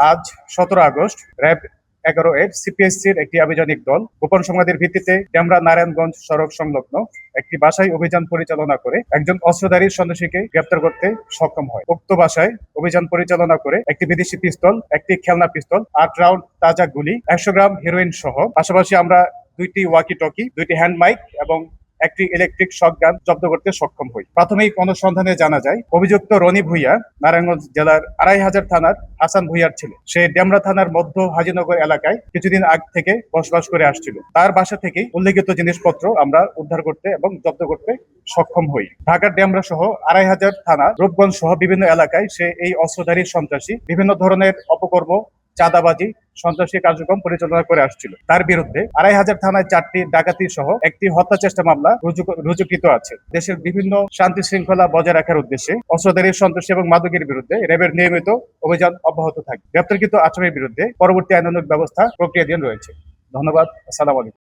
আজ 17 August RAB 11 এর সিপিএসসির একটি আভিযানিক দল গোপন সংবাদের ভিত্তিতে ডেমরা নারায়ণগঞ্জ সড়ক সংলগ্ন একটি বাসায় অভিযান পরিচালনা করে একজন অস্ত্রধারী সন্ত্রাসীকে গ্রেপ্তার করতে সক্ষম হয়। উক্ত বাসায় অভিযান পরিচালনা করে একটি বিদেশি পিস্তল, একটি খেলনা পিস্তল, 8 রাউন্ড তাজা গুলি, 100 গ্রাম হেরোইন সহ পাশাপাশি আমরা 2টি ওয়াকি টকি, 2টি হ্যান্ড মাইক এবং একটি ইলেকট্রিক শটগান জব্দ করতে সক্ষম হই। প্রাথমিক অনুসন্ধানে জানা যায় অভিযুক্ত রনি ভূঁইয়া নারায়ণগঞ্জ জেলার 2500 থানার হাসান ভূঁইয়ার ছেলে। সে ডেমরা থানার মধ্য হাজিনগর এলাকায় কিছুদিন আগ থেকে বসবাস করে আসছিল। তার বাসা থেকেই উল্লেখিত জিনিসপত্র আমরা উদ্ধার করতে এবং জব্দ করতে সক্ষম হই। ঢাকার ডেমরা সহ 2500 থানা, রূপগঞ্জ সহ বিভিন্ন এলাকায় সে এই অস্ত্রধারী সন্ত্রাসী বিভিন্ন ধরনের অপকর্ম, চাঁদাবাজি, সন্ত্রাসী কার্যক্রম পরিচালনা করে আসছিল। তার বিরুদ্ধে 2500 থানায় 4টি ডাকাতি সহ একটি হত্যা চেষ্টা মামলা রুজুকৃত আছে। দেশের বিভিন্ন শান্তি শৃঙ্খলা বজায় রাখার উদ্দেশ্যে অস্ত্রধারী সন্ত্রাসী এবং মাদকের বিরুদ্ধে র্যাবের নিয়মিত অভিযান অব্যাহত থাকে। গ্রেপ্তারকৃত আসামির বিরুদ্ধে পরবর্তী আইনানুগ ব্যবস্থা প্রক্রিয়াধীন রয়েছে। ধন্যবাদ। আসসালামু আলাইকুম।